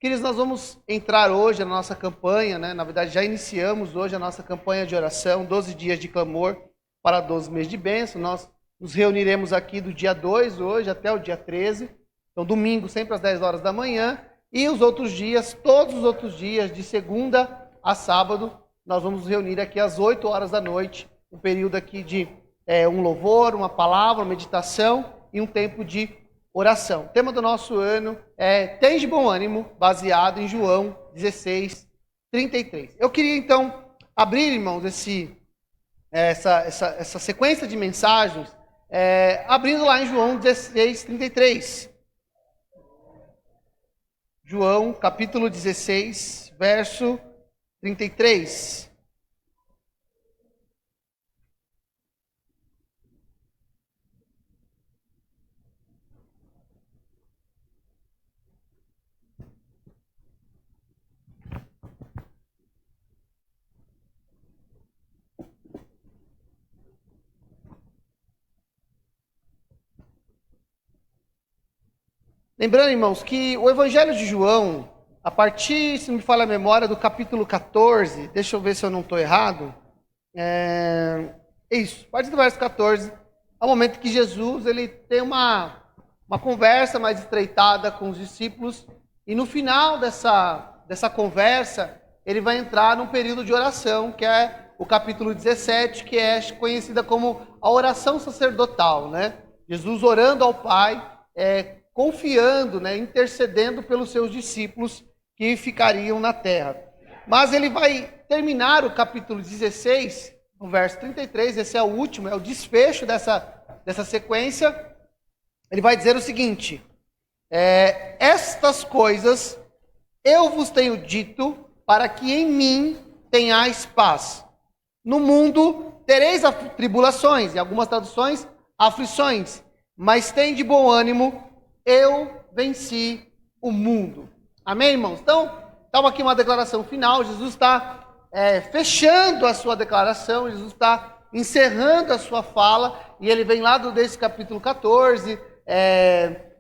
Queridos, nós vamos entrar hoje na nossa campanha, né? Na verdade, já iniciamos hoje a nossa campanha de oração, 12 dias de clamor para 12 meses de bênção. Nós nos reuniremos aqui do dia 2 hoje até o dia 13. Então, domingo, sempre às 10 horas da manhã. E os outros dias, todos os outros dias, de segunda a sábado, nós vamos nos reunir aqui às 8 horas da noite. Um período aqui de um louvor, uma palavra, uma meditação e um tempo de oração. O tema do nosso ano é Tem de bom ânimo, baseado em João 16, 33. Eu queria então abrir, irmãos, essa sequência de mensagens, abrindo lá em João 16, 33. João, capítulo 16, verso 33. Lembrando, irmãos, que o Evangelho de João, a partir, se não me falha a memória, do capítulo 14, deixa eu ver se eu não estou errado, isso, a partir do verso 14, é o momento que Jesus ele tem uma conversa mais estreitada com os discípulos, e no final dessa conversa, ele vai entrar num período de oração, que é o capítulo 17, que é conhecida como a oração sacerdotal, né? Jesus orando ao Pai, confiando, né, intercedendo pelos seus discípulos que ficariam na terra. Mas ele vai terminar o capítulo 16, no verso 33, esse é o último, é o desfecho dessa sequência. Ele vai dizer o seguinte: estas coisas eu vos tenho dito para que em mim tenhais paz. No mundo tereis tribulações, em algumas traduções, aflições, mas tem de bom ânimo, eu venci o mundo. Amém, irmãos? Então, estamos aqui uma declaração final. Jesus está fechando a sua declaração, Jesus está encerrando a sua fala, e ele vem lá desse capítulo 14,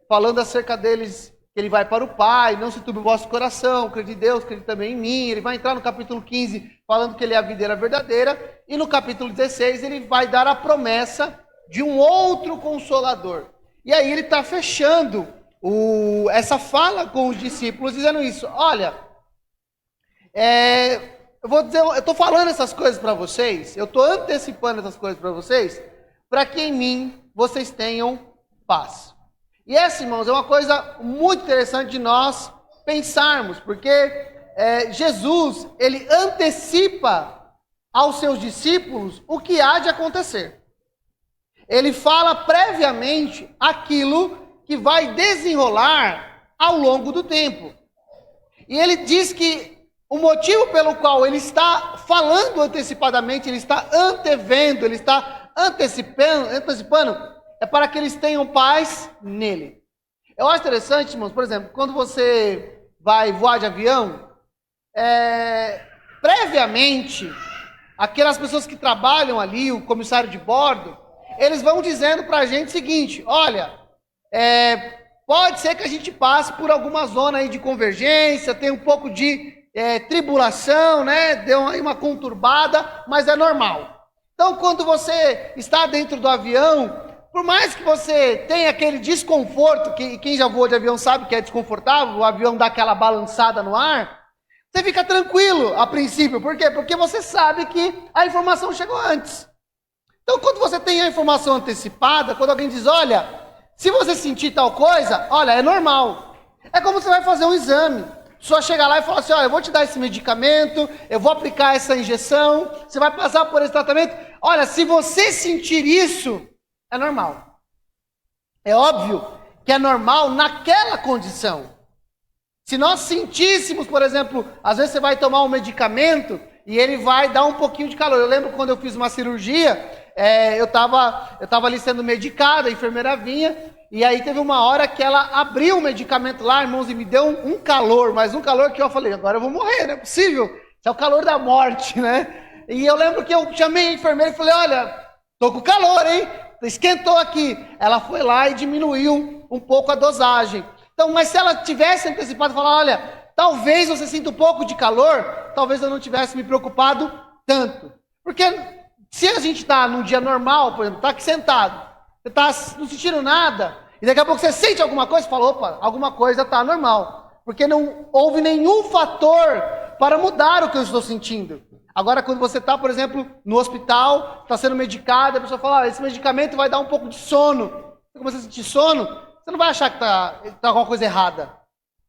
falando acerca deles, que ele vai para o Pai, não se turbe o vosso coração, crede em Deus, crede também em mim. Ele vai entrar no capítulo 15, falando que ele é a videira verdadeira, e no capítulo 16 ele vai dar a promessa de um outro Consolador. E aí ele está fechando essa fala com os discípulos, dizendo isso: olha, eu estou falando essas coisas para vocês, eu estou antecipando essas coisas para vocês, para que em mim vocês tenham paz. E essa, irmãos, é uma coisa muito interessante de nós pensarmos, porque Jesus, ele antecipa aos seus discípulos o que há de acontecer. Ele fala previamente aquilo que vai desenrolar ao longo do tempo. E ele diz que o motivo pelo qual ele está falando antecipadamente, ele está antevendo, ele está antecipando, é para que eles tenham paz nele. Eu acho interessante, irmãos, por exemplo, quando você vai voar de avião, previamente, aquelas pessoas que trabalham ali, o comissário de bordo, eles vão dizendo para a gente o seguinte: olha, pode ser que a gente passe por alguma zona aí de convergência, tem um pouco de tribulação, né? Deu aí uma conturbada, mas é normal. Então, quando você está dentro do avião, por mais que você tenha aquele desconforto, que quem já voou de avião sabe que é desconfortável, o avião dá aquela balançada no ar, você fica tranquilo a princípio. Por quê? Porque você sabe que a informação chegou antes. Então, quando você tem a informação antecipada, quando alguém diz: olha, se você sentir tal coisa, olha, é normal. É como você vai fazer um exame. Só chega lá e fala assim: olha, eu vou te dar esse medicamento, eu vou aplicar essa injeção, você vai passar por esse tratamento. Olha, se você sentir isso, é normal. É óbvio que é normal naquela condição. Se nós sentíssemos, por exemplo, às vezes você vai tomar um medicamento e ele vai dar um pouquinho de calor. Eu lembro quando eu fiz uma cirurgia, eu estava ali sendo medicado, a enfermeira vinha, e aí teve uma hora que ela abriu o medicamento lá, irmãos, e me deu um calor, mas um calor que eu falei: agora eu vou morrer, não é possível, isso é o calor da morte, né? E eu lembro que eu chamei a enfermeira e falei: olha, tô com calor, hein? Esquentou aqui. Ela foi lá e diminuiu um pouco a dosagem. Então, mas se ela tivesse antecipado e falar: olha, talvez você sinta um pouco de calor, talvez eu não tivesse me preocupado tanto. Porque se a gente está num dia normal, por exemplo, está aqui sentado, você está não sentindo nada, e daqui a pouco você sente alguma coisa e fala, opa, alguma coisa está normal. Porque não houve nenhum fator para mudar o que eu estou sentindo. Agora, quando você está, por exemplo, no hospital, está sendo medicado, a pessoa fala, esse medicamento vai dar um pouco de sono. Você começa a sentir sono, você não vai achar que está alguma coisa errada.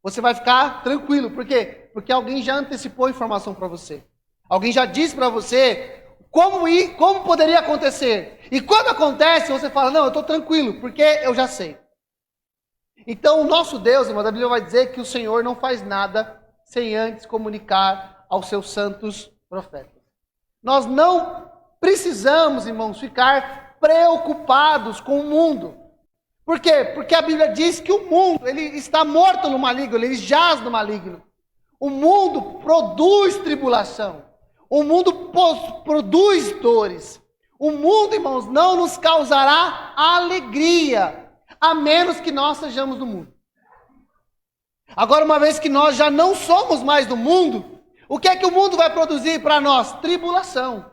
Você vai ficar tranquilo. Por quê? Porque alguém já antecipou a informação para você. Alguém já disse para você como poderia acontecer. E quando acontece, você fala, não, eu estou tranquilo, porque eu já sei. Então, o nosso Deus, irmão, a Bíblia vai dizer que o Senhor não faz nada sem antes comunicar aos seus santos profetas. Nós não precisamos, irmãos, ficar preocupados com o mundo. Por quê? Porque a Bíblia diz que o mundo, ele está morto no maligno, ele jaz no maligno. O mundo produz tribulação. O mundo produz dores. O mundo, irmãos, não nos causará alegria, a menos que nós sejamos do mundo. Agora, uma vez que nós já não somos mais do mundo, o que é que o mundo vai produzir para nós? Tribulação.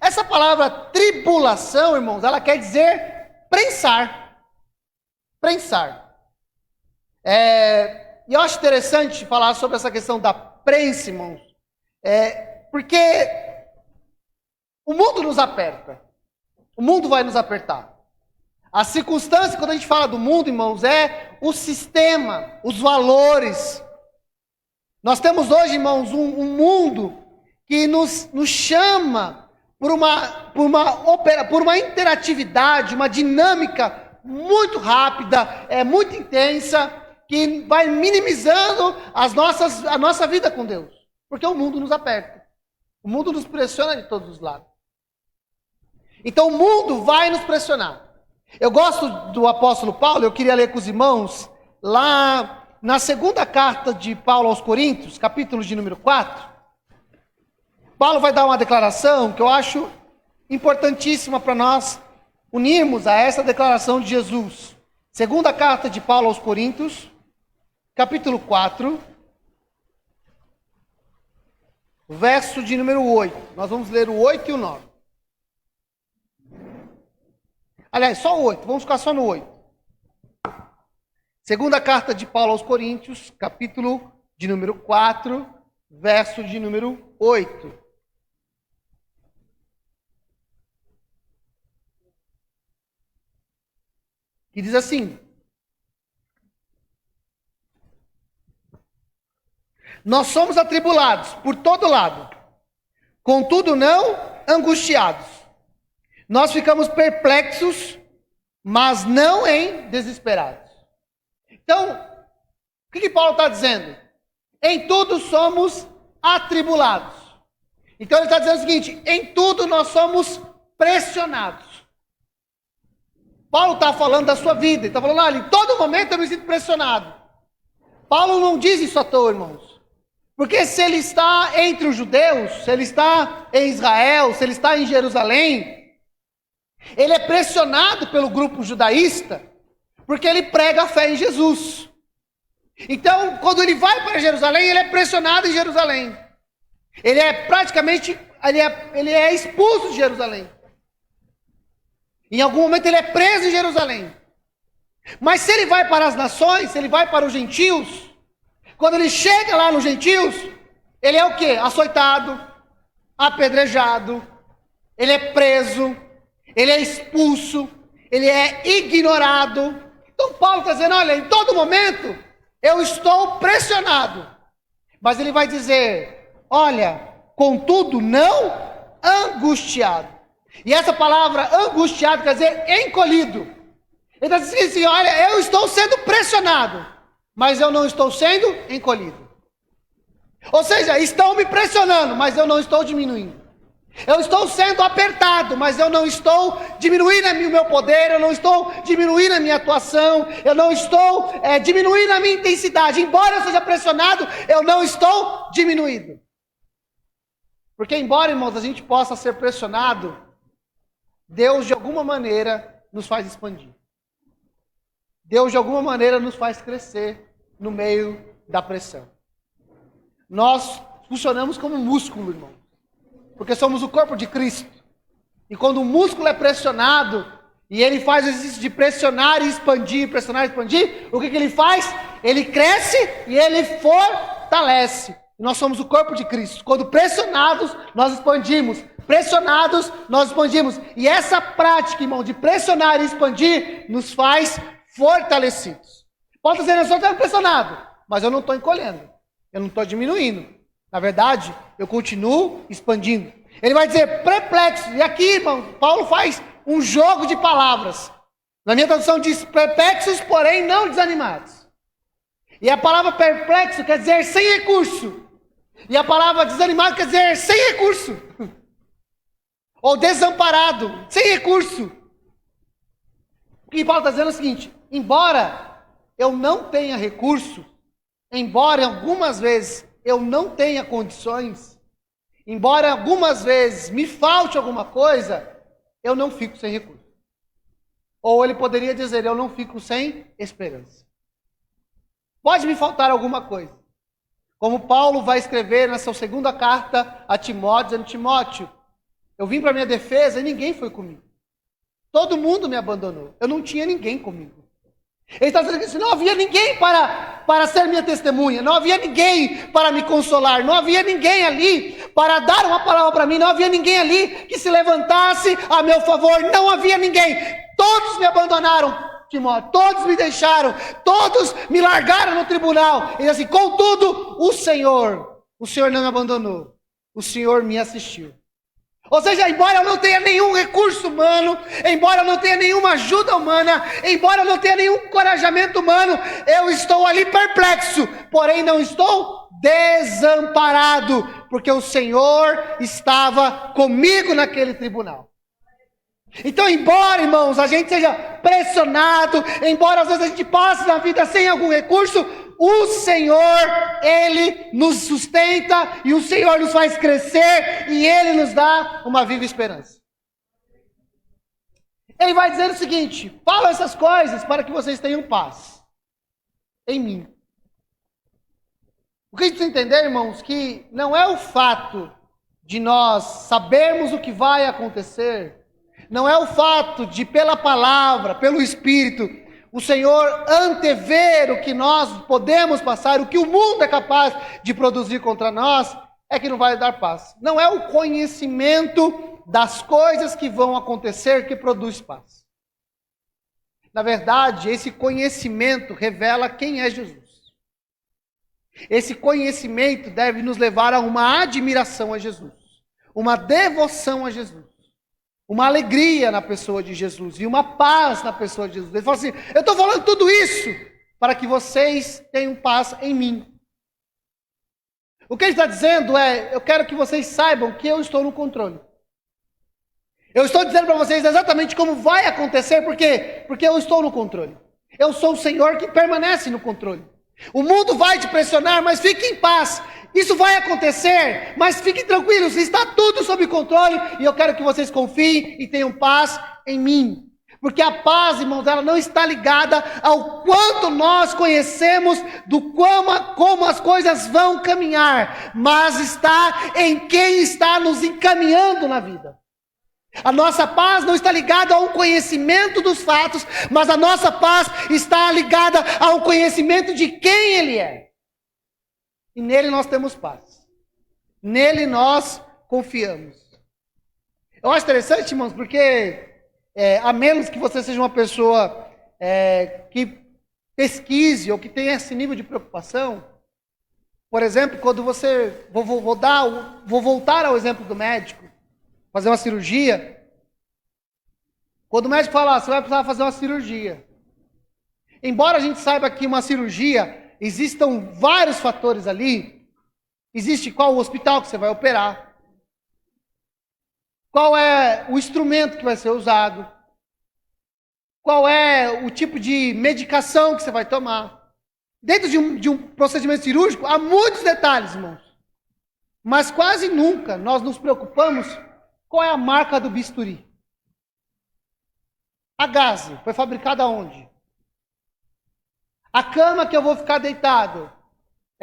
Essa palavra tribulação, irmãos, ela quer dizer prensar. Prensar. E eu acho interessante falar sobre essa questão da prensa, irmãos, porque o mundo nos aperta. O mundo vai nos apertar. A circunstância, quando a gente fala do mundo, irmãos, é o sistema, os valores. Nós temos hoje, irmãos, um mundo que nos chama por uma interatividade, uma dinâmica muito rápida, muito intensa, que vai minimizando a nossa vida com Deus. Porque o mundo nos aperta. O mundo nos pressiona de todos os lados. Então o mundo vai nos pressionar. Eu gosto do apóstolo Paulo, eu queria ler com os irmãos, lá na segunda carta de Paulo aos Coríntios, capítulo de número 4. Paulo vai dar uma declaração que eu acho importantíssima para nós unirmos a essa declaração de Jesus. Segunda carta de Paulo aos Coríntios, capítulo 4, verso de número 8. Nós vamos ler o 8 e o 9. Aliás, só o 8, vamos ficar só no 8. Segunda carta de Paulo aos Coríntios, capítulo de número 4, verso de número 8. Que diz assim: nós somos atribulados por todo lado, contudo não angustiados. Nós ficamos perplexos, mas não desesperados. Então, o que Paulo está dizendo? Em tudo somos atribulados. Então ele está dizendo o seguinte: em tudo nós somos pressionados. Paulo está falando da sua vida, ele está falando, olha, em todo momento eu me sinto pressionado. Paulo não diz isso à toa, irmãos. Porque se ele está entre os judeus, se ele está em Israel, se ele está em Jerusalém, ele é pressionado pelo grupo judaísta, porque ele prega a fé em Jesus. Então, quando ele vai para Jerusalém, ele é pressionado em Jerusalém. Ele é praticamente, ele é expulso de Jerusalém. Em algum momento ele é preso em Jerusalém. Mas se ele vai para as nações, se ele vai para os gentios, quando ele chega lá nos gentios, ele é o quê? Açoitado, apedrejado, ele é preso, ele é expulso, ele é ignorado. Então Paulo está dizendo, olha, em todo momento eu estou pressionado. Mas ele vai dizer, olha, contudo não angustiado. E essa palavra angustiado quer dizer encolhido. Ele está dizendo assim, olha, eu estou sendo pressionado, mas eu não estou sendo encolhido. Ou seja, estão me pressionando, mas eu não estou diminuindo. Eu estou sendo apertado, mas eu não estou diminuindo o meu poder, eu não estou diminuindo a minha atuação, eu não estou diminuindo a minha intensidade. Embora eu seja pressionado, eu não estou diminuído. Porque embora, irmãos, a gente possa ser pressionado, Deus de alguma maneira nos faz expandir. Deus de alguma maneira nos faz crescer no meio da pressão. nós funcionamos como músculo, irmão. Porque somos o corpo de Cristo. E quando o músculo é pressionado, e ele faz o exercício de pressionar e expandir, o que ele faz? Ele cresce e ele fortalece. E nós somos o corpo de Cristo. Quando pressionados, nós expandimos. Pressionados, nós expandimos. E essa prática, irmão, de pressionar e expandir, nos faz fortalecidos. Pode dizer, eu só estou pressionado, mas eu não estou encolhendo. Eu não estou diminuindo. Na verdade, eu continuo expandindo. Ele vai dizer perplexo. E aqui, irmão, Paulo faz um jogo de palavras. Na minha tradução diz perplexos, porém não desanimados. E a palavra perplexo quer dizer sem recurso. E a palavra desanimado quer dizer sem recurso. Ou desamparado, sem recurso. O que Paulo está dizendo é o seguinte: embora eu não tenha recurso, embora algumas vezes eu não tenha condições, embora algumas vezes me falte alguma coisa, eu não fico sem recurso. Ou ele poderia dizer, eu não fico sem esperança. Pode me faltar alguma coisa. Como Paulo vai escrever na sua segunda carta a Timóteo, dizendo, Timóteo, eu vim para minha defesa e ninguém foi comigo. Todo mundo me abandonou. Eu não tinha ninguém comigo. Ele está dizendo que não havia ninguém para ser minha testemunha, não havia ninguém para me consolar, não havia ninguém ali para dar uma palavra para mim, não havia ninguém ali que se levantasse a meu favor, não havia ninguém. Todos me abandonaram, Timóteo, todos me deixaram, todos me largaram no tribunal. Ele diz assim, contudo, o Senhor não me abandonou, o Senhor me assistiu. Ou seja, embora eu não tenha nenhum recurso humano, embora eu não tenha nenhuma ajuda humana, embora eu não tenha nenhum encorajamento humano, eu estou ali perplexo, porém não estou desamparado, porque o Senhor estava comigo naquele tribunal. Então, embora, irmãos, a gente seja pressionado, embora às vezes a gente passe na vida sem algum recurso, o Senhor, Ele nos sustenta e o Senhor nos faz crescer e Ele nos dá uma viva esperança. Ele vai dizer o seguinte, falo essas coisas para que vocês tenham paz em mim. O que a gente precisa entender, irmãos, que não é o fato de nós sabermos o que vai acontecer, não é o fato de, pela palavra, pelo Espírito, o Senhor antever o que nós podemos passar, o que o mundo é capaz de produzir contra nós, é que não vai dar paz. Não é o conhecimento das coisas que vão acontecer que produz paz. Na verdade, esse conhecimento revela quem é Jesus. Esse conhecimento deve nos levar a uma admiração a Jesus, uma devoção a Jesus. Uma alegria na pessoa de Jesus e uma paz na pessoa de Jesus. Ele fala assim, eu estou falando tudo isso para que vocês tenham paz em mim. O que ele está dizendo é, eu quero que vocês saibam que eu estou no controle. Eu estou dizendo para vocês exatamente como vai acontecer, por quê? Porque eu estou no controle. Eu sou o Senhor que permanece no controle. O mundo vai te pressionar, mas fique em paz. Isso vai acontecer, mas fiquem tranquilos, está tudo sob controle e eu quero que vocês confiem e tenham paz em mim. Porque a paz, irmãos, ela não está ligada ao quanto nós conhecemos do como as coisas vão caminhar, mas está em quem está nos encaminhando na vida. A nossa paz não está ligada a um conhecimento dos fatos, mas a nossa paz está ligada ao conhecimento de quem Ele é. E nele nós temos paz. Nele nós confiamos. Eu acho interessante, irmãos, porque a menos que você seja uma pessoa que pesquise ou que tenha esse nível de preocupação, por exemplo, quando você... Vou voltar ao exemplo do médico, fazer uma cirurgia. Quando o médico fala, você vai precisar fazer uma cirurgia. Embora a gente saiba que uma cirurgia... Existam vários fatores ali. Existe qual o hospital que você vai operar. Qual é o instrumento que vai ser usado. Qual é o tipo de medicação que você vai tomar. Dentro de um procedimento cirúrgico, há muitos detalhes, irmãos. Mas quase nunca nós nos preocupamos qual é a marca do bisturi. A gaze foi fabricada onde? A cama que eu vou ficar deitado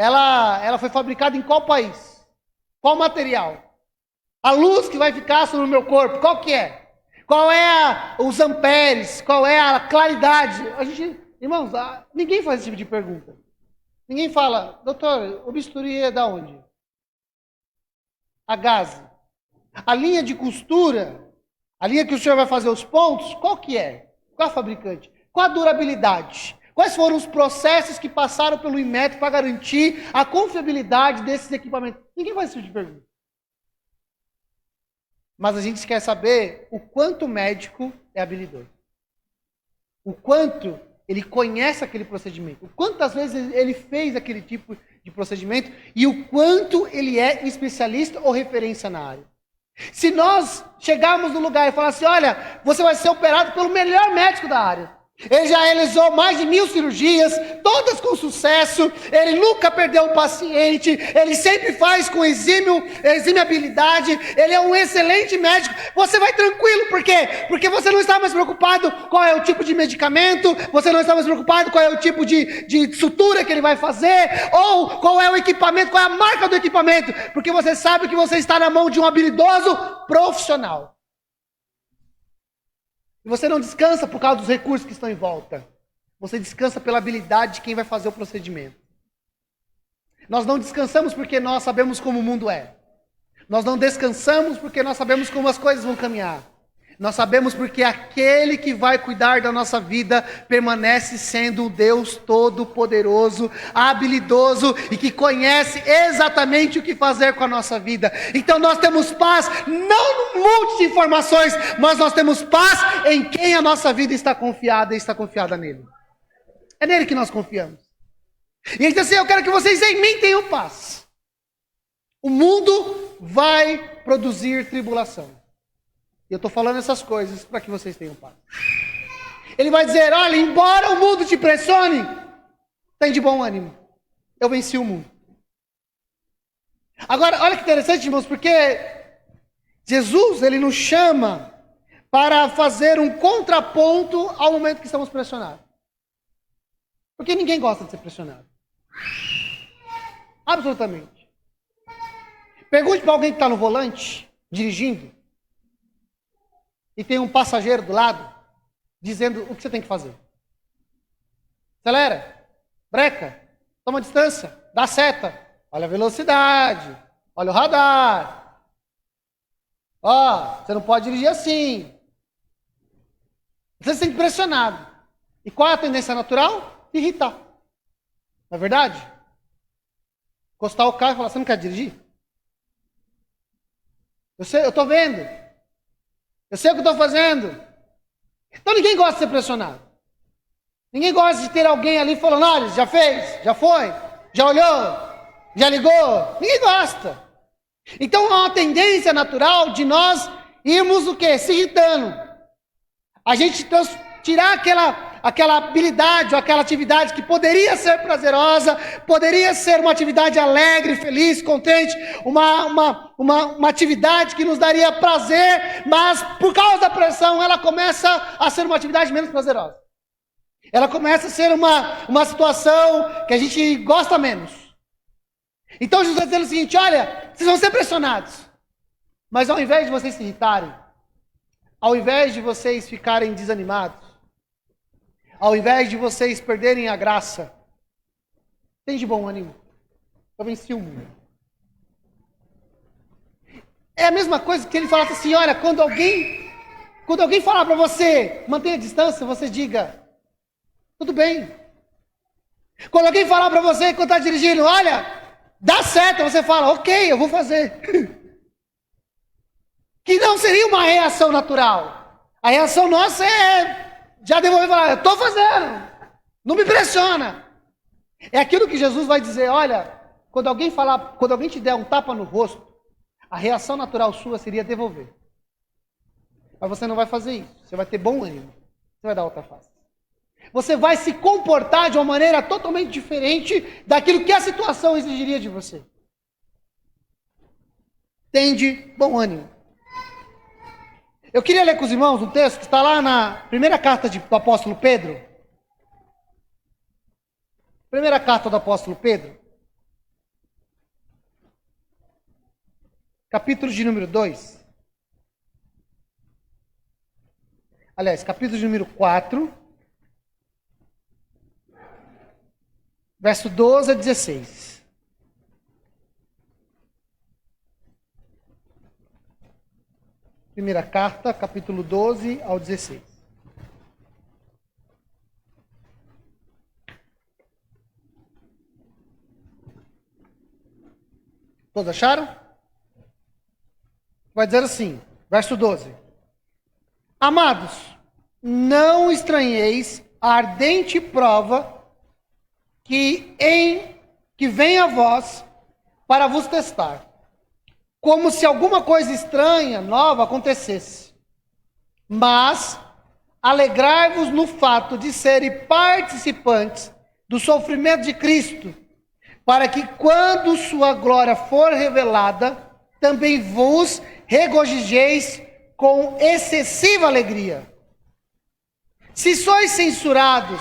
ela foi fabricada em qual país? Qual material? A luz que vai ficar sobre o meu corpo, qual que é? Qual é os amperes? Qual é a claridade? Irmãos, ninguém faz esse tipo de pergunta. Ninguém fala, doutor, o bisturi é da onde? A gaze. A linha de costura, a linha que o senhor vai fazer os pontos, qual que é? Qual é a fabricante? Qual a durabilidade? Quais foram os processos que passaram pelo Inmetro para garantir a confiabilidade desses equipamentos? Ninguém faz esse tipo de pergunta. Mas a gente quer saber o quanto o médico é habilidoso. O quanto ele conhece aquele procedimento. O quantas vezes ele fez aquele tipo de procedimento. E o quanto ele é especialista ou referência na área. Se nós chegarmos no lugar e falar assim, olha, você vai ser operado pelo melhor médico da área. Ele já realizou mais de 1000 cirurgias, todas com sucesso, ele nunca perdeu um paciente, ele sempre faz com exímia habilidade, ele é um excelente médico. Você vai tranquilo, por quê? Porque você não está mais preocupado qual é o tipo de medicamento, você não está mais preocupado qual é o tipo de sutura que ele vai fazer, ou qual é o equipamento, qual é a marca do equipamento, porque você sabe que você está na mão de um habilidoso profissional. E você não descansa por causa dos recursos que estão em volta. Você descansa pela habilidade de quem vai fazer o procedimento. Nós não descansamos porque nós sabemos como o mundo é. Nós não descansamos porque nós sabemos como as coisas vão caminhar. Nós sabemos porque aquele que vai cuidar da nossa vida permanece sendo o Deus todo-poderoso, habilidoso e que conhece exatamente o que fazer com a nossa vida. Então nós temos paz, não num monte de informações, mas nós temos paz em quem a nossa vida está confiada e está confiada nele. É nele que nós confiamos. E ele diz assim, eu quero que vocês em mim tenham paz. O mundo vai produzir tribulação. E eu estou falando essas coisas para que vocês tenham paz. Ele vai dizer, olha, embora o mundo te pressione, tem de bom ânimo. Eu venci o mundo. Agora, olha que interessante, irmãos, porque Jesus, ele nos chama para fazer um contraponto ao momento que estamos pressionados. Porque ninguém gosta de ser pressionado. Absolutamente. Pergunte para alguém que está no volante, dirigindo, e tem um passageiro do lado, dizendo o que você tem que fazer. Acelera, breca, toma distância, dá seta, olha a velocidade, olha o radar. Ó, você não pode dirigir assim. Você se sente pressionado. E qual é a tendência natural? Se irritar. Não é verdade? Encostar o carro e falar, você não quer dirigir? Eu estou vendo. Eu sei o que estou fazendo. Então ninguém gosta de ser pressionado. Ninguém gosta de ter alguém ali falando, olha, já fez, já foi, já olhou, já ligou. Ninguém gosta. Então há uma tendência natural de nós irmos o quê? Se irritando. A gente tirar aquela habilidade ou aquela atividade que poderia ser prazerosa, poderia ser uma atividade alegre, feliz, contente, uma atividade que nos daria prazer, mas por causa da pressão ela começa a ser uma atividade menos prazerosa. Ela começa a ser uma situação que a gente gosta menos. Então Jesus está dizendo o seguinte, olha, vocês vão ser pressionados, mas ao invés de vocês se irritarem, ao invés de vocês ficarem desanimados, ao invés de vocês perderem a graça, tem de bom ânimo. Eu venci o mundo. É a mesma coisa que ele falasse assim, olha, quando alguém falar para você, mantenha a distância, você diga, tudo bem. Quando alguém falar para você, quando está dirigindo, olha, dá certo, você fala, ok, eu vou fazer. Que não seria uma reação natural. A reação nossa é já devolver e falar, eu estou fazendo, não me pressiona. É aquilo que Jesus vai dizer, olha, quando alguém te der um tapa no rosto, a reação natural sua seria devolver. Mas você não vai fazer isso, você vai ter bom ânimo, você vai dar outra face. Você vai se comportar de uma maneira totalmente diferente daquilo que a situação exigiria de você. Tende bom ânimo. Eu queria ler com os irmãos um texto que está lá na primeira carta do apóstolo Pedro. Primeira carta do apóstolo Pedro. capítulo de número 2. Aliás, capítulo de número 4, verso 12 a 16. Primeira carta, capítulo 12 ao 16. Todos acharam? Vai dizer assim, verso 12. Amados, não estranheis a ardente prova que vem a vós para vos testar, como se alguma coisa estranha, nova acontecesse. Mas alegrai-vos no fato de serem participantes do sofrimento de Cristo, para que quando sua glória for revelada, também vos regozijeis com excessiva alegria. Se sois censurados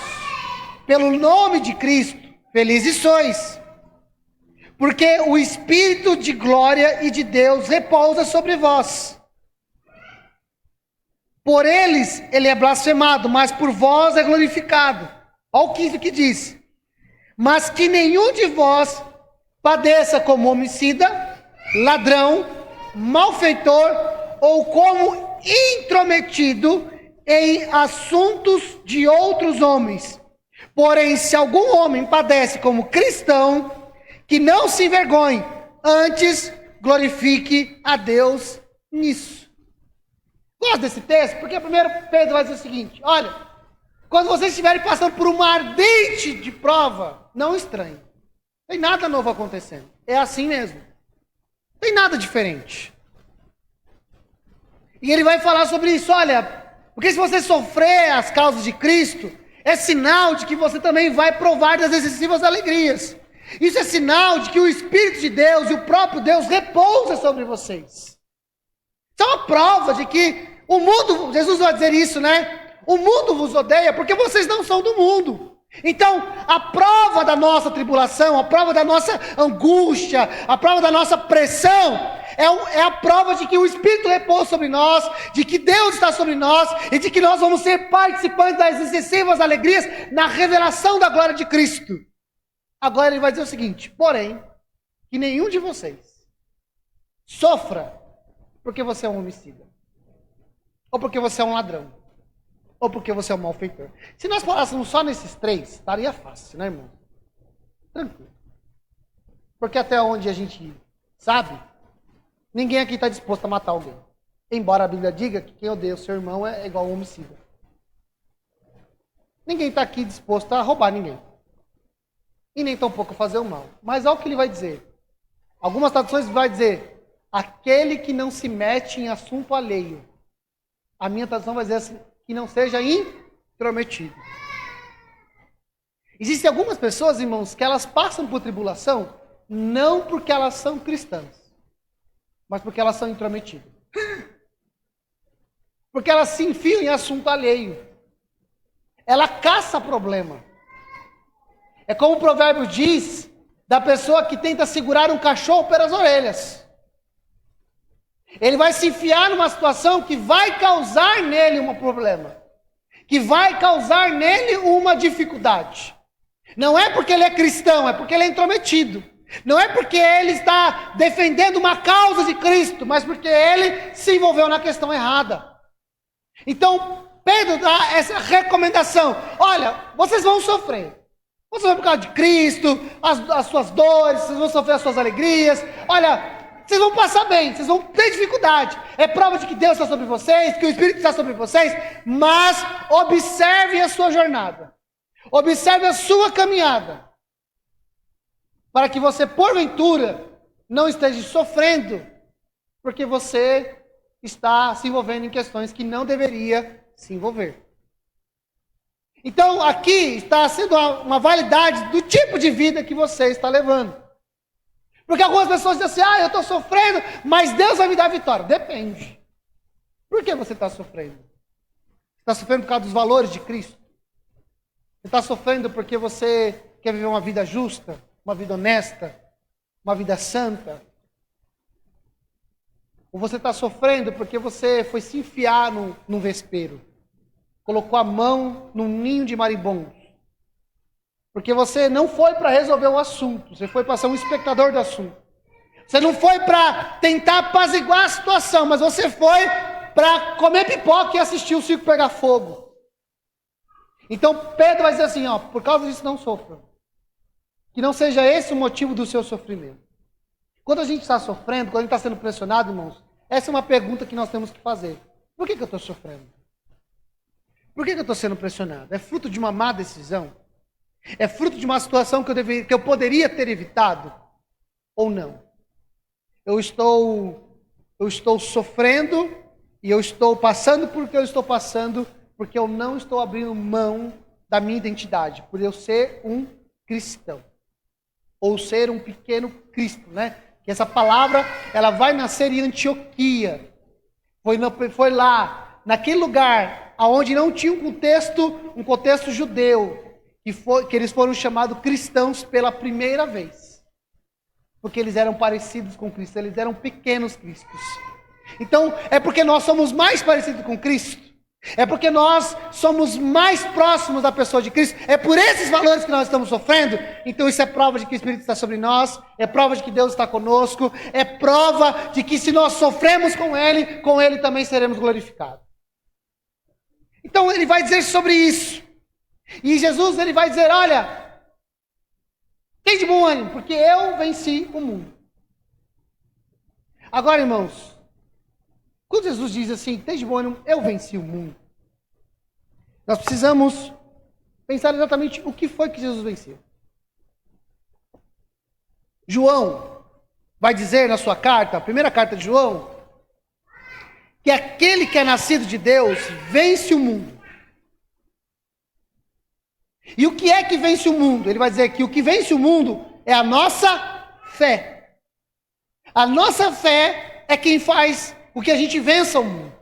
pelo nome de Cristo, felizes sois, porque o Espírito de glória e de Deus repousa sobre vós. Por eles ele é blasfemado, mas por vós é glorificado. Olha o 15 que diz. Mas que nenhum de vós padeça como homicida, ladrão, malfeitor ou como intrometido em assuntos de outros homens. Porém, se algum homem padece como cristão, que não se envergonhe, antes glorifique a Deus nisso. Gosto desse texto, porque primeiro Pedro vai dizer o seguinte, olha, quando vocês estiverem passando por uma ardente de prova, não estranhe. Não tem nada novo acontecendo. É assim mesmo. Não tem nada diferente. E ele vai falar sobre isso, olha, porque se você sofrer as causas de Cristo, é sinal de que você também vai provar das excessivas alegrias. Isso é sinal de que o Espírito de Deus e o próprio Deus repousa sobre vocês. Isso é uma prova de que o mundo, Jesus vai dizer isso, né? O mundo vos odeia porque vocês não são do mundo. Então, a prova da nossa tribulação, a prova da nossa angústia, a prova da nossa pressão, é a prova de que o Espírito repousa sobre nós, de que Deus está sobre nós e de que nós vamos ser participantes das excessivas alegrias na revelação da glória de Cristo. Agora ele vai dizer o seguinte, porém, que nenhum de vocês sofra porque você é um homicida, ou porque você é um ladrão, ou porque você é um malfeitor. Se nós falássemos só nesses três, estaria fácil, né, irmão? Tranquilo. Porque até onde a gente sabe, ninguém aqui está disposto a matar alguém. Embora a Bíblia diga que quem odeia o seu irmão é igual a um homicida. Ninguém está aqui disposto a roubar ninguém. E nem tampouco fazer o mal. Mas olha o que ele vai dizer. Algumas traduções vai dizer, aquele que não se mete em assunto alheio. A minha tradução vai dizer assim, que não seja intrometido. Existem algumas pessoas, irmãos, que elas passam por tribulação, não porque elas são cristãs, mas porque elas são intrometidas. Porque elas se enfiam em assunto alheio. Ela caça problema. É como o provérbio diz, da pessoa que tenta segurar um cachorro pelas orelhas. Ele vai se enfiar numa situação que vai causar nele um problema. Que vai causar nele uma dificuldade. Não é porque ele é cristão, é porque ele é intrometido. Não é porque ele está defendendo uma causa de Cristo, mas porque ele se envolveu na questão errada. Então, Pedro dá essa recomendação. Olha, vocês vão sofrer. Vão sofrer por causa de Cristo, as suas dores, vocês vão sofrer as suas alegrias. Olha, vocês vão passar bem, vocês vão ter dificuldade. É prova de que Deus está sobre vocês, que o Espírito está sobre vocês. Mas observe a sua jornada. Observe a sua caminhada. Para que você, porventura, não esteja sofrendo. Porque você está se envolvendo em questões que não deveria se envolver. Então, aqui está sendo uma validade do tipo de vida que você está levando. Porque algumas pessoas dizem assim, eu estou sofrendo, mas Deus vai me dar vitória. Depende. Por que você está sofrendo? Você está sofrendo por causa dos valores de Cristo? Você está sofrendo porque você quer viver uma vida justa, uma vida honesta, uma vida santa? Ou você está sofrendo porque você foi se enfiar num vespeiro. Colocou a mão num ninho de marimbondos. Porque você não foi para resolver o assunto. Você foi para ser um espectador do assunto. Você não foi para tentar apaziguar a situação. Mas você foi para comer pipoca e assistir o circo pegar fogo. Então Pedro vai dizer assim, ó, por causa disso não sofra. Que não seja esse o motivo do seu sofrimento. Quando a gente está sofrendo, quando a gente está sendo pressionado, irmãos, essa é uma pergunta que nós temos que fazer. Por que eu estou sofrendo? Por que eu estou sendo pressionado? É fruto de uma má decisão? É fruto de uma situação que eu poderia ter evitado? Ou não? Eu estou sofrendo e eu estou passando por que eu estou passando porque eu não estou abrindo mão da minha identidade, por eu ser um cristão. Ou ser um pequeno Cristo, né? Que essa palavra, ela vai nascer em Antioquia. Foi lá, naquele lugar, onde não tinha um contexto judeu, que eles foram chamados cristãos pela primeira vez. Porque eles eram parecidos com Cristo, eles eram pequenos cristos. Então, é porque nós somos mais parecidos com Cristo. É porque nós somos mais próximos da pessoa de Cristo. É por esses valores que nós estamos sofrendo. Então isso é prova de que o Espírito está sobre nós. É prova de que Deus está conosco. É prova de que se nós sofremos com Ele também seremos glorificados. Então ele vai dizer sobre isso. E Jesus, ele vai dizer, olha, tem de bom ânimo, porque eu venci o mundo. Agora, irmãos, quando Jesus diz assim, tem de bom ânimo, eu venci o mundo. Nós precisamos pensar exatamente o que foi que Jesus venceu. João vai dizer na sua carta, a primeira carta de João, que aquele que é nascido de Deus vence o mundo. E o que é que vence o mundo? Ele vai dizer que o que vence o mundo é a nossa fé. A nossa fé é quem faz com que a gente vença o mundo.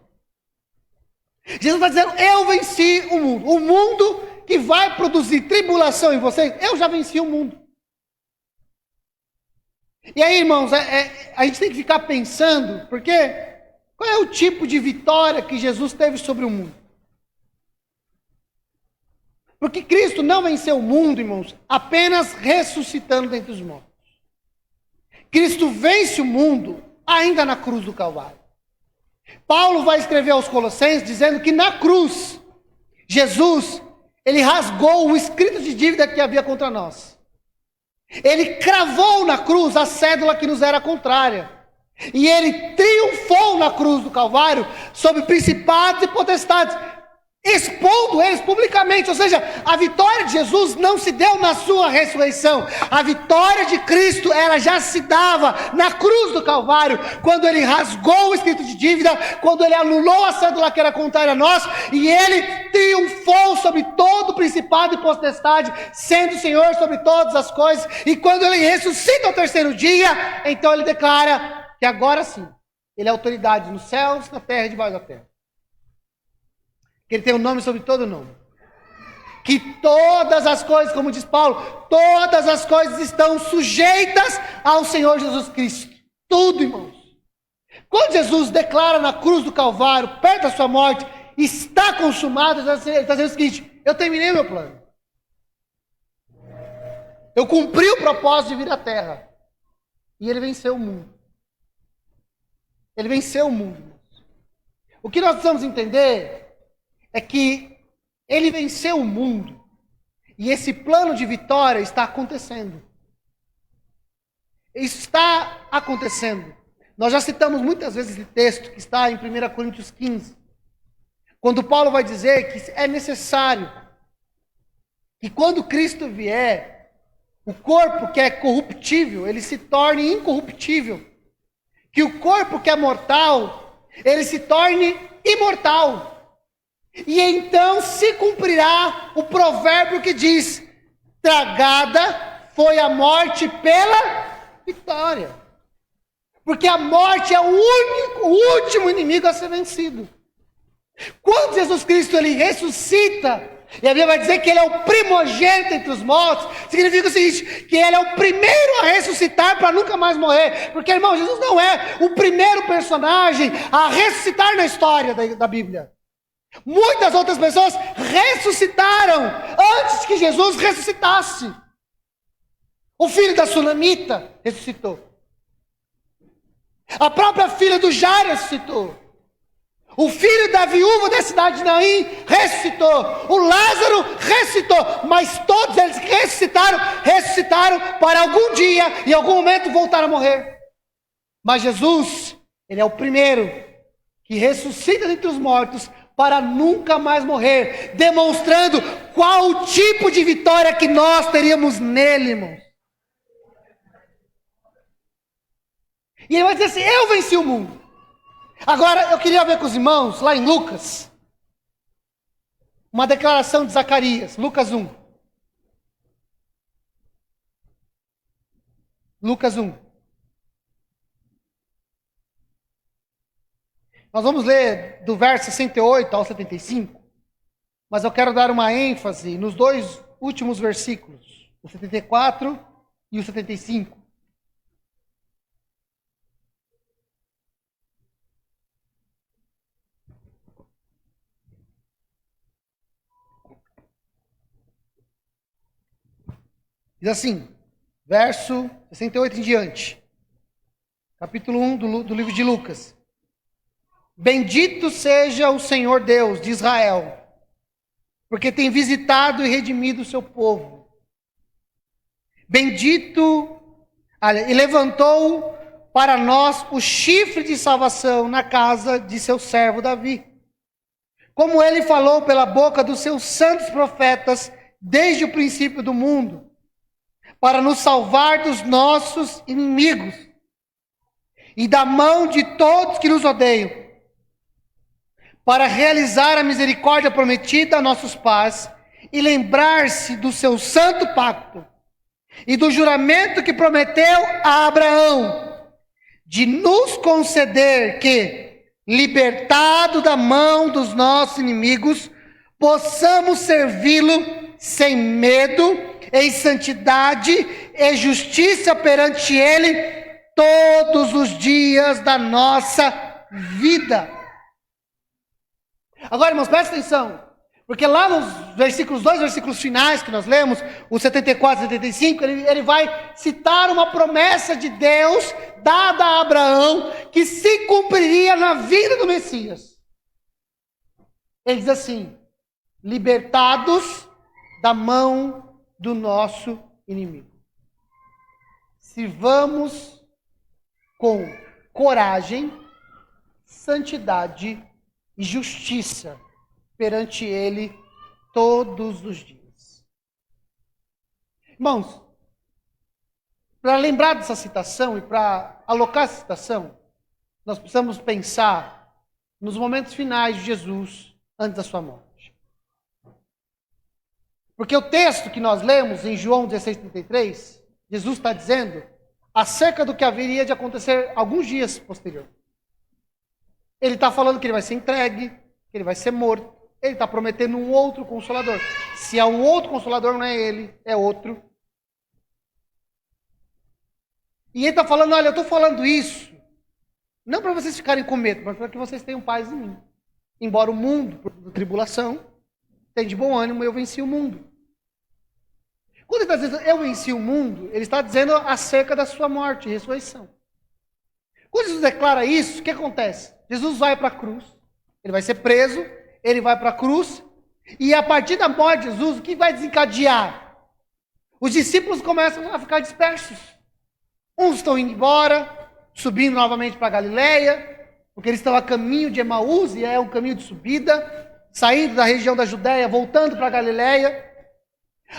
Jesus está dizendo, eu venci o mundo. O mundo que vai produzir tribulação em vocês, eu já venci o mundo. E aí, irmãos, a gente tem que ficar pensando, porque qual é o tipo de vitória que Jesus teve sobre o mundo? Porque Cristo não venceu o mundo, irmãos, apenas ressuscitando dentre os mortos. Cristo vence o mundo ainda na cruz do Calvário. Paulo vai escrever aos Colossenses dizendo que na cruz, Jesus, ele rasgou o escrito de dívida que havia contra nós. Ele cravou na cruz a cédula que nos era contrária. E ele triunfou na cruz do Calvário sobre principados e potestades, expondo eles publicamente. Ou seja, a vitória de Jesus não se deu na sua ressurreição. A vitória de Cristo, ela já se dava na cruz do Calvário, quando ele rasgou o escrito de dívida, quando ele anulou a cédula que era contrária a nós, e ele triunfou sobre todo principado e potestade, sendo Senhor sobre todas as coisas. E quando ele ressuscita ao terceiro dia, então ele declara que agora sim, ele é autoridade nos céus, na terra e debaixo da terra. Que ele tem um nome sobre todo nome. Que todas as coisas, como diz Paulo, todas as coisas estão sujeitas ao Senhor Jesus Cristo. Tudo, irmãos. Quando Jesus declara na cruz do Calvário, perto da sua morte, está consumado, ele está dizendo o seguinte, eu terminei meu plano. Eu cumpri o propósito de vir à terra. E ele venceu o mundo. Ele venceu o mundo, irmãos. O que nós precisamos entender é que ele venceu o mundo e esse plano de vitória está acontecendo. Isso está acontecendo. Nós já citamos muitas vezes esse texto que está em 1 Coríntios 15, quando Paulo vai dizer que é necessário que quando Cristo vier, o corpo que é corruptível, ele se torne incorruptível. Que o corpo que é mortal, ele se torne imortal. E então se cumprirá o provérbio que diz, tragada foi a morte pela vitória. Porque a morte é o último inimigo a ser vencido. Quando Jesus Cristo ele ressuscita, E a Bíblia vai dizer que ele é o primogênito entre os mortos. Significa o seguinte, que ele é o primeiro a ressuscitar para nunca mais morrer. Porque, irmão, Jesus não é o primeiro personagem a ressuscitar na história da Bíblia. Muitas outras pessoas ressuscitaram antes que Jesus ressuscitasse. O filho da Sunamita ressuscitou. A própria filha do Jairo ressuscitou. O filho da viúva da cidade de Naim ressuscitou. O Lázaro ressuscitou. Mas todos eles que ressuscitaram para algum dia, em algum momento, voltar a morrer. Mas Jesus, ele é o primeiro que ressuscita dentre os mortos para nunca mais morrer, demonstrando qual o tipo de vitória que nós teríamos nele, irmãos. E ele vai dizer assim, eu venci o mundo. Agora, eu queria ver com os irmãos, lá em Lucas, uma declaração de Zacarias, Lucas 1. Lucas 1. Nós vamos ler do verso 68 ao 75, mas eu quero dar uma ênfase nos dois últimos versículos, o 74 e o 75. Diz assim, verso 68 em diante, capítulo 1 do livro de Lucas. Bendito seja o Senhor Deus de Israel, porque tem visitado e redimido o seu povo. Bendito, e levantou para nós o chifre de salvação na casa de seu servo Davi. Como ele falou pela boca dos seus santos profetas desde o princípio do mundo, para nos salvar dos nossos inimigos e da mão de todos que nos odeiam, para realizar a misericórdia prometida a nossos pais e lembrar-se do seu santo pacto e do juramento que prometeu a Abraão, de nos conceder que, libertado da mão dos nossos inimigos, possamos servi-lo sem medo, em santidade e justiça perante ele todos os dias da nossa vida. Agora, irmãos, presta atenção, porque lá nos versículos, dois versículos finais que nós lemos, o 74 e 75, ele vai citar uma promessa de Deus dada a Abraão, que se cumpriria na vida do Messias. Ele diz assim, libertados da mão do nosso inimigo. Sirvamos com coragem, santidade e justiça perante ele todos os dias. Irmãos, para lembrar dessa citação e para alocar essa citação, nós precisamos pensar nos momentos finais de Jesus antes da sua morte. Porque o texto que nós lemos em João 16:33, Jesus está dizendo acerca do que haveria de acontecer alguns dias posterior. Ele está falando que ele vai ser entregue, que ele vai ser morto. Ele está prometendo um outro Consolador. Se é um outro Consolador, não é ele, é outro. E ele está falando, olha, eu estou falando isso, não para vocês ficarem com medo, mas para que vocês tenham paz em mim. Embora o mundo, por tribulação, tem de bom ânimo, eu venci o mundo. Quando ele está dizendo, eu venci o mundo, ele está dizendo acerca da sua morte e ressurreição. Quando Jesus declara isso, o que acontece? Jesus vai para a cruz, ele vai ser preso, ele vai para a cruz, e a partir da morte de Jesus, o que vai desencadear? Os discípulos começam a ficar dispersos. Uns estão indo embora, subindo novamente para Galileia, porque eles estão a caminho de Emaús, e é um caminho de subida, saindo da região da Judéia, voltando para Galileia.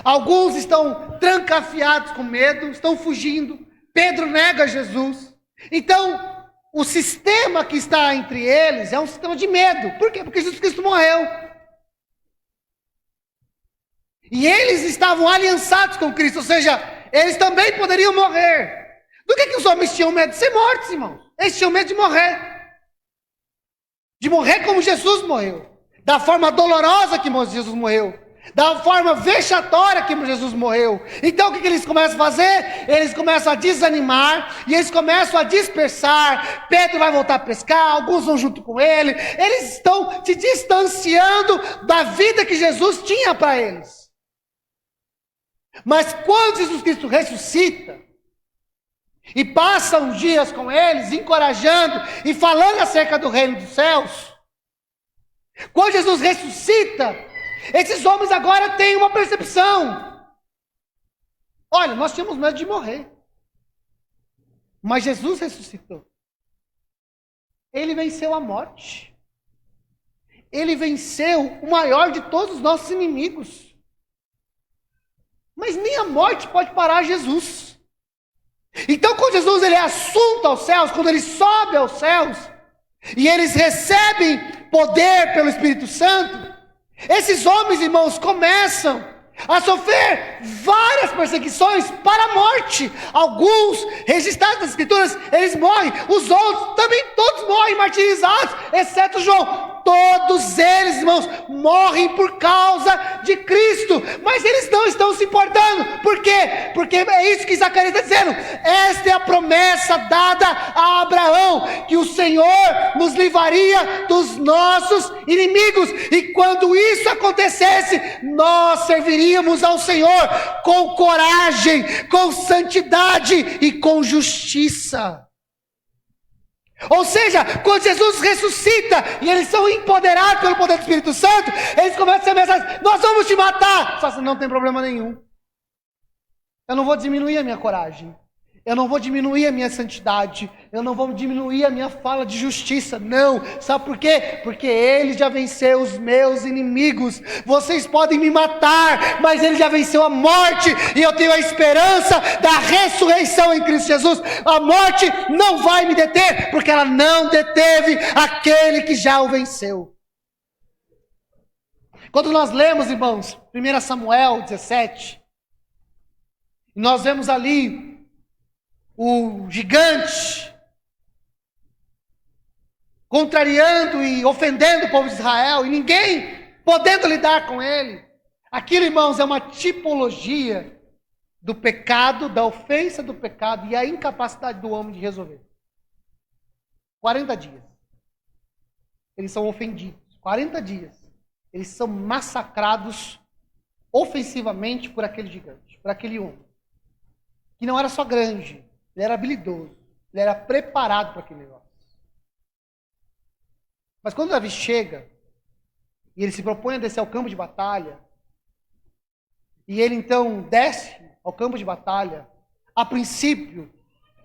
Alguns estão trancafiados com medo, estão fugindo. Pedro nega Jesus. Então, o sistema que está entre eles é um sistema de medo. Por quê? Porque Jesus Cristo morreu. E eles estavam aliançados com Cristo, ou seja, eles também poderiam morrer. Do que os homens tinham medo? De ser mortos, irmãos. Eles tinham medo de morrer. De morrer como Jesus morreu. Da forma dolorosa que Jesus morreu. Da forma vexatória que Jesus morreu. Então o que eles começam a fazer? Eles começam a desanimar e eles começam a dispersar. Pedro vai voltar a pescar, alguns vão junto com ele. Eles estão se distanciando da vida que Jesus tinha para eles. Mas quando Jesus Cristo ressuscita e passa uns dias com eles, encorajando e falando acerca do reino dos céus, quando Jesus ressuscita, esses homens agora têm uma percepção. Olha, nós tínhamos medo de morrer. Mas Jesus ressuscitou. Ele venceu a morte. Ele venceu o maior de todos os nossos inimigos. Mas nem a morte pode parar Jesus. Então, quando Jesus ele é assunto aos céus, quando ele sobe aos céus, e eles recebem poder pelo Espírito Santo, esses homens, irmãos, começam a sofrer várias perseguições para a morte. Alguns, registrados nas Escrituras, eles morrem. Os outros também todos morrem martirizados, exceto João. Todos eles, irmãos, morrem por causa de Cristo. Mas eles não estão se importando. Por quê? Porque é isso que Zacarias está dizendo. Esta é a promessa dada a Abraão, que o Senhor nos livraria dos nossos inimigos. E quando isso acontecesse, nós serviríamos ao Senhor com coragem, com santidade e com justiça. Ou seja, quando Jesus ressuscita e eles são empoderados pelo poder do Espírito Santo, eles começam a ser mensagens: nós vamos te matar. Só que não tem problema nenhum. Eu não vou diminuir a minha coragem. Eu não vou diminuir a minha santidade. Eu não vou diminuir a minha fala de justiça. Não. Sabe por quê? Porque Ele já venceu os meus inimigos. Vocês podem me matar, mas Ele já venceu a morte. E eu tenho a esperança da ressurreição em Cristo Jesus. A morte não vai me deter, porque ela não deteve aquele que já o venceu. Quando nós lemos, irmãos, 1 Samuel 17, nós vemos ali o gigante contrariando e ofendendo o povo de Israel, e ninguém podendo lidar com ele. Aquilo, irmãos, é uma tipologia do pecado, da ofensa do pecado e a incapacidade do homem de resolver. 40 dias. Eles são ofendidos. 40 dias. Eles são massacrados ofensivamente por aquele gigante, por aquele homem. Que não era só grande, ele era habilidoso, ele era preparado para aquele negócio. Mas quando Davi chega, e ele se propõe a descer ao campo de batalha, e ele então desce ao campo de batalha, a princípio,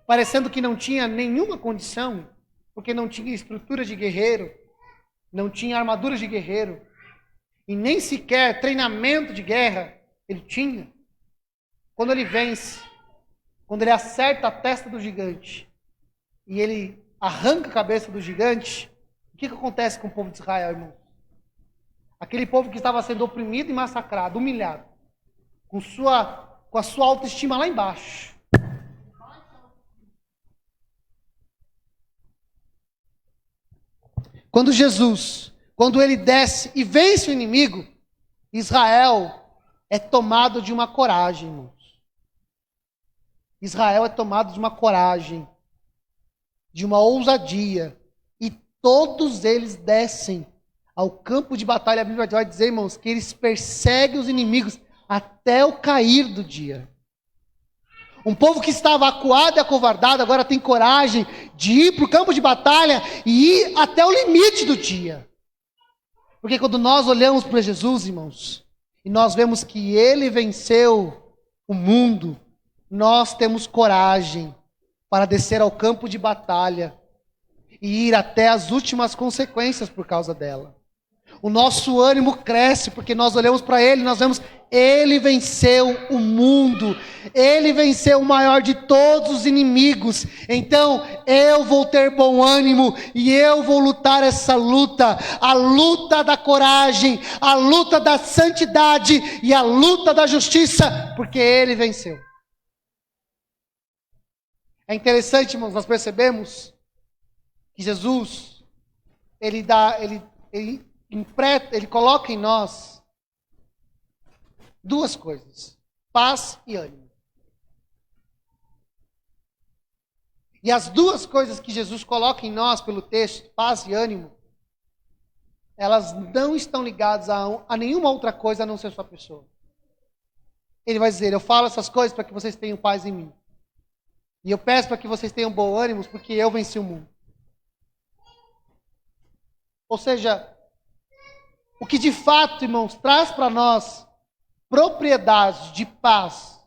parecendo que não tinha nenhuma condição, porque não tinha estrutura de guerreiro, não tinha armadura de guerreiro, e nem sequer treinamento de guerra ele tinha. Quando ele vence, quando ele acerta a testa do gigante e ele arranca a cabeça do gigante, o que acontece com o povo de Israel, irmão? Aquele povo que estava sendo oprimido e massacrado, humilhado, com a sua autoestima lá embaixo. Quando Jesus, quando ele desce e vence o inimigo, Israel é tomado de uma coragem, irmãos. Israel é tomado de uma coragem, de uma ousadia, e todos eles descem ao campo de batalha. A Bíblia vai dizer, irmãos, que eles perseguem os inimigos até o cair do dia. Um povo que estava acuado e acovardado agora tem coragem de ir para o campo de batalha e ir até o limite do dia. Porque quando nós olhamos para Jesus, irmãos, e nós vemos que Ele venceu o mundo, nós temos coragem para descer ao campo de batalha e ir até as últimas consequências por causa dela. O nosso ânimo cresce porque nós olhamos para Ele e nós vemos: Ele venceu o mundo, Ele venceu o maior de todos os inimigos. Então eu vou ter bom ânimo e eu vou lutar essa luta, a luta da coragem, a luta da santidade e a luta da justiça, porque Ele venceu. É interessante, irmãos, nós percebemos que Jesus, ele coloca em nós duas coisas: paz e ânimo. E as duas coisas que Jesus coloca em nós pelo texto, paz e ânimo, elas não estão ligadas a nenhuma outra coisa a não ser sua pessoa. Ele vai dizer: eu falo essas coisas para que vocês tenham paz em mim. E eu peço para que vocês tenham bom ânimo, porque eu venci o mundo. Ou seja, o que de fato, irmãos, traz para nós propriedades de paz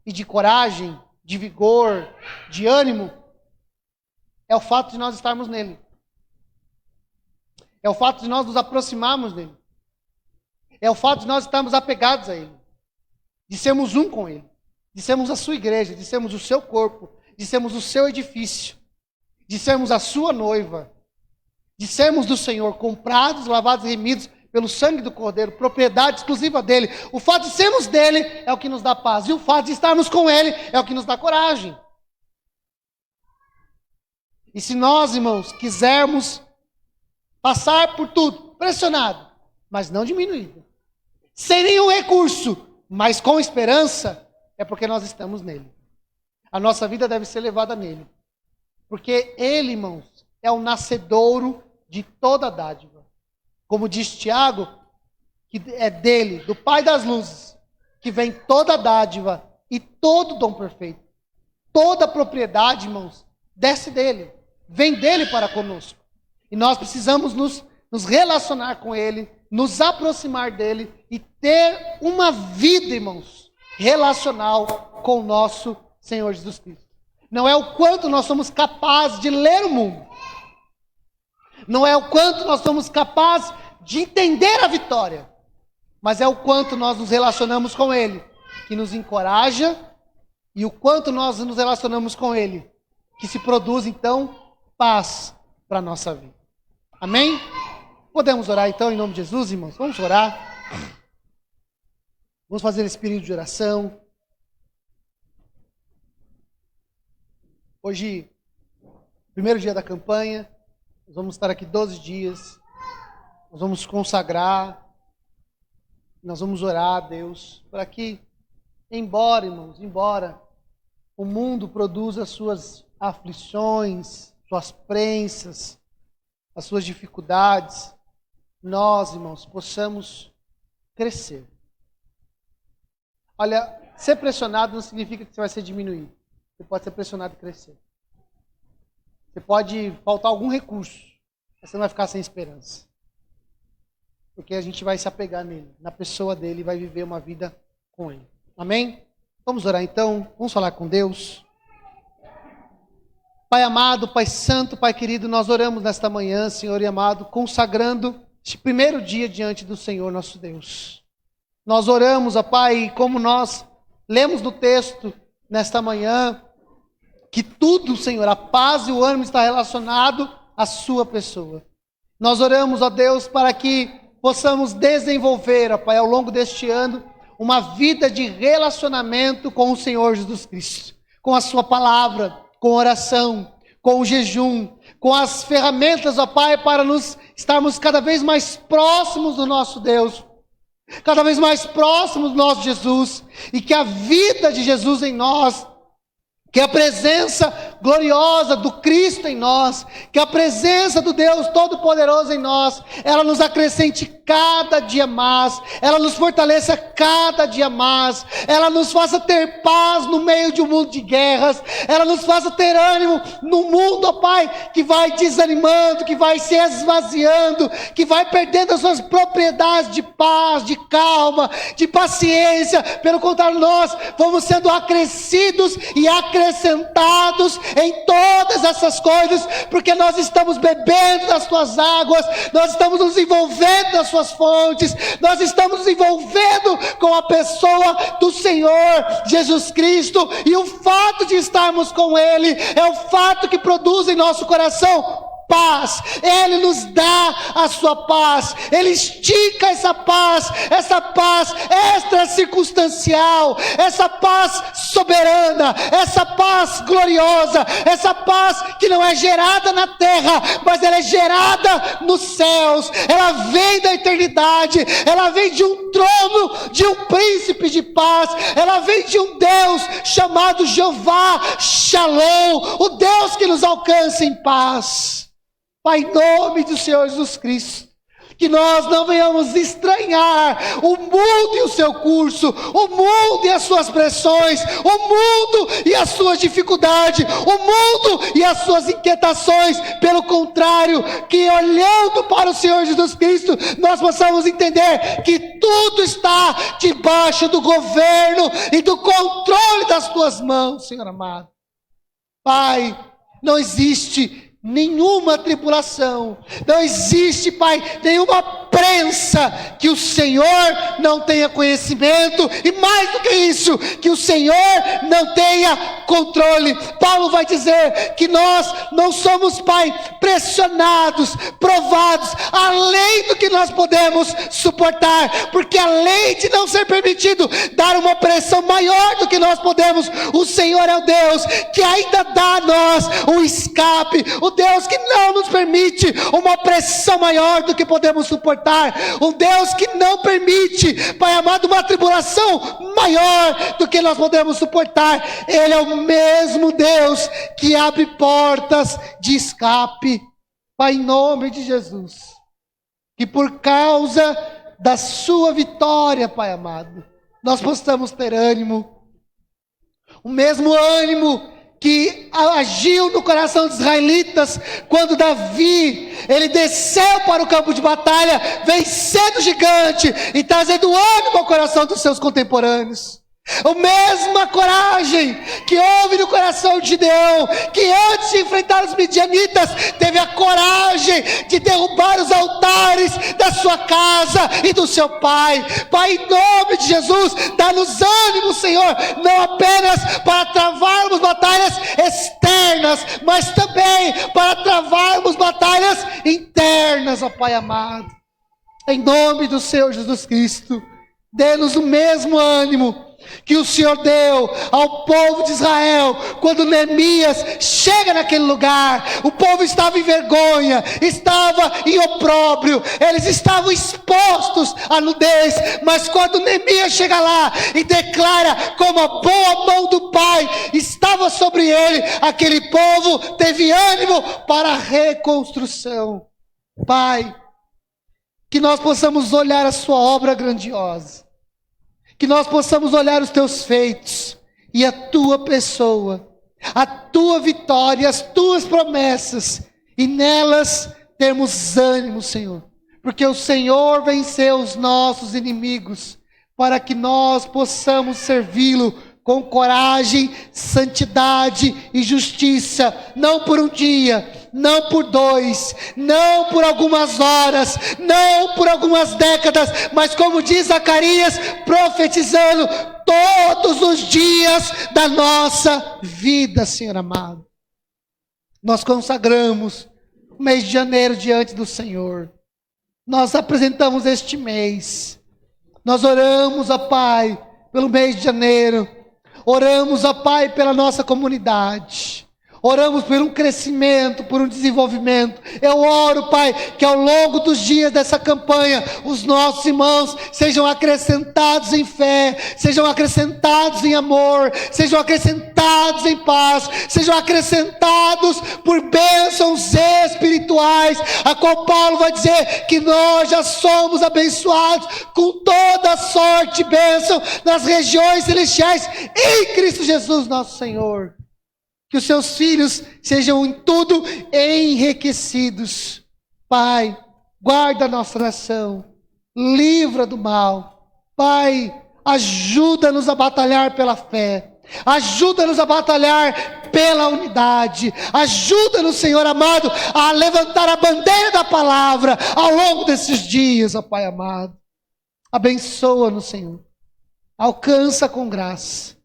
e de coragem, de vigor, de ânimo, é o fato de nós estarmos nele. É o fato de nós nos aproximarmos dele. É o fato de nós estarmos apegados a ele. De sermos um com ele. De sermos a sua igreja, de sermos o seu corpo, de sermos o seu edifício, de sermos a sua noiva, de sermos do Senhor, comprados, lavados e remidos pelo sangue do Cordeiro, propriedade exclusiva dele. O fato de sermos dele é o que nos dá paz. E o fato de estarmos com ele é o que nos dá coragem. E se nós, irmãos, quisermos passar por tudo, pressionado, mas não diminuído, sem nenhum recurso, mas com esperança, é porque nós estamos nele. A nossa vida deve ser levada nele. Porque ele, irmãos, é o nascedouro de toda dádiva. Como diz Tiago, que é dele, do Pai das luzes, que vem toda dádiva e todo dom perfeito. Toda propriedade, irmãos, desce dele, vem dele para conosco. E nós precisamos nos relacionar com ele, nos aproximar dele e ter uma vida, irmãos, relacional com o nosso Senhor Jesus Cristo. Não é o quanto nós somos capazes de ler o mundo. Não é o quanto nós somos capazes de entender a vitória. Mas é o quanto nós nos relacionamos com ele, que nos encoraja, e o quanto nós nos relacionamos com ele, que se produz, então, paz para a nossa vida. Amém? Podemos orar, então, em nome de Jesus, irmãos? Vamos orar. Vamos fazer esse período de oração. Hoje, primeiro dia da campanha, nós vamos estar aqui 12 dias. Nós vamos consagrar. Nós vamos orar a Deus para que, embora, irmãos, embora o mundo produza suas aflições, suas prensas, as suas dificuldades, nós, irmãos, possamos crescer. Olha, ser pressionado não significa que você vai ser diminuído. Você pode ser pressionado e crescer. Você pode faltar algum recurso, mas você não vai ficar sem esperança. Porque a gente vai se apegar nele, na pessoa dele, e vai viver uma vida com ele. Amém? Vamos orar então, vamos falar com Deus. Pai amado, Pai santo, Pai querido, nós oramos nesta manhã, Senhor e amado, consagrando este primeiro dia diante do Senhor nosso Deus. Nós oramos, ó Pai, como nós lemos no texto nesta manhã, que tudo, Senhor, a paz e o ânimo está relacionado à sua pessoa. Nós oramos, ó Deus, para que possamos desenvolver, ó Pai, ao longo deste ano, uma vida de relacionamento com o Senhor Jesus Cristo, com a sua palavra, com oração, com o jejum, com as ferramentas, ó Pai, para nos estarmos cada vez mais próximos do nosso Deus, cada vez mais próximos do nosso Jesus, e que a vida de Jesus em nós, que a presença gloriosa do Cristo em nós, que a presença do Deus Todo-Poderoso em nós, ela nos acrescente cada dia mais, ela nos fortaleça cada dia mais, ela nos faça ter paz no meio de um mundo de guerras, ela nos faça ter ânimo no mundo, ó Pai, que vai desanimando, que vai se esvaziando, que vai perdendo as suas propriedades de paz, de calma, de paciência. Pelo contrário, nós vamos sendo acrescidos e acrescentados em todas essas coisas, porque nós estamos bebendo das tuas águas, nós estamos nos envolvendo nas suas fontes, nós estamos nos envolvendo com a pessoa do Senhor Jesus Cristo, e o fato de estarmos com Ele é o fato que produz em nosso coração paz. Ele nos dá a sua paz. Ele estica essa paz extra circunstancial, essa paz soberana, essa paz gloriosa, essa paz que não é gerada na terra, mas ela é gerada nos céus. Ela vem da eternidade, ela vem de um trono, de um príncipe de paz, ela vem de um Deus chamado Jeová Shalom, o Deus que nos alcança em paz. Pai, em nome do Senhor Jesus Cristo, que nós não venhamos estranhar o mundo e o seu curso, o mundo e as suas pressões, o mundo e as suas dificuldades, o mundo e as suas inquietações. Pelo contrário, que olhando para o Senhor Jesus Cristo, nós possamos entender que tudo está debaixo do governo e do controle das tuas mãos, Senhor amado. Pai, não existe nenhuma tribulação, não existe, Pai, nenhuma prensa que o Senhor não tenha conhecimento, e mais do que isso, que o Senhor não tenha controle. Paulo vai dizer que nós não somos, Pai, pressionados, provados, além do que nós podemos suportar, porque além de não ser permitido dar uma pressão maior do que nós podemos, o Senhor é o Deus que ainda dá a nós um escape, o Deus que não nos permite uma pressão maior do que podemos suportar, um Deus que não permite, Pai amado, uma tribulação maior do que nós podemos suportar. Ele é o mesmo Deus que abre portas de escape. Pai, em nome de Jesus, que por causa da sua vitória, Pai amado, nós possamos ter ânimo, o mesmo ânimo que agiu no coração dos israelitas, quando Davi, ele desceu para o campo de batalha, vencendo o gigante, e trazendo ânimo ao coração dos seus contemporâneos. A mesma coragem que houve no coração de Gideão, que antes de enfrentar os midianitas, teve a coragem de derrubar os altares da sua casa e do seu pai. Pai, em nome de Jesus, dá-nos ânimo, Senhor, não apenas para travarmos batalhas externas, mas também para travarmos batalhas internas, ó Pai amado. Em nome do Senhor Jesus Cristo, dê-nos o mesmo ânimo que o Senhor deu ao povo de Israel, quando Neemias chega naquele lugar. O povo estava em vergonha, estava em opróbrio, eles estavam expostos à nudez, mas quando Neemias chega lá e declara como a boa mão do Pai estava sobre ele, aquele povo teve ânimo para a reconstrução. Pai, que nós possamos olhar a sua obra grandiosa, que nós possamos olhar os teus feitos e a tua pessoa, a tua vitória, as tuas promessas, e nelas termos ânimo, Senhor, porque o Senhor venceu os nossos inimigos, para que nós possamos servi-lo com coragem, santidade e justiça, não por um dia, não por 2, não por algumas horas, não por algumas décadas, mas como diz Zacarias, profetizando todos os dias da nossa vida, Senhor amado. Nós consagramos o mês de janeiro diante do Senhor. Nós apresentamos este mês. Nós oramos, ó Pai, pelo mês de janeiro. Oramos, ó Pai, pela nossa comunidade. Oramos por um crescimento, por um desenvolvimento. Eu oro, Pai, que ao longo dos dias dessa campanha, os nossos irmãos sejam acrescentados em fé, sejam acrescentados em amor, sejam acrescentados em paz, sejam acrescentados por bênçãos espirituais, a qual Paulo vai dizer que nós já somos abençoados com toda sorte de bênção nas regiões celestiais em Cristo Jesus, nosso Senhor. Que os seus filhos sejam em tudo enriquecidos. Pai, guarda a nossa nação, livra do mal. Pai, ajuda-nos a batalhar pela fé, ajuda-nos a batalhar pela unidade, ajuda-nos, Senhor amado, a levantar a bandeira da palavra ao longo desses dias, ó Pai amado. Abençoa-nos, Senhor, alcança com graça.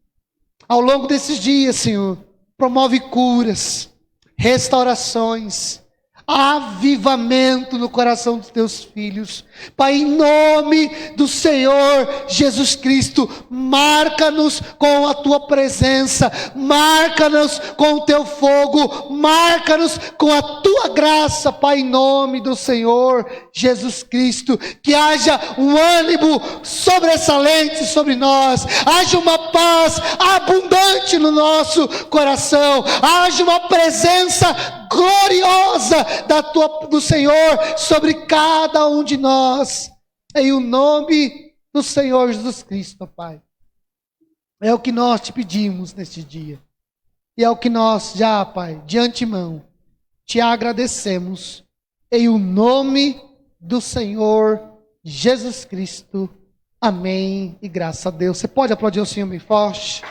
Ao longo desses dias, Senhor, promove curas, restaurações, avivamento no coração dos teus filhos. Pai, em nome do Senhor Jesus Cristo, marca-nos com a tua presença, marca-nos com o teu fogo, marca-nos com a tua graça, Pai, em nome do Senhor Jesus Cristo. Que haja um ânimo sobressalente sobre nós, haja uma paz abundante no nosso coração, haja uma presença gloriosa do Senhor sobre cada um de nós, em o nome do Senhor Jesus Cristo, Pai. É o que nós te pedimos neste dia, e é o que nós já, Pai, de antemão, te agradecemos, em o nome do Senhor Jesus Cristo. Amém, e graças a Deus. Você pode aplaudir o Senhor bem forte?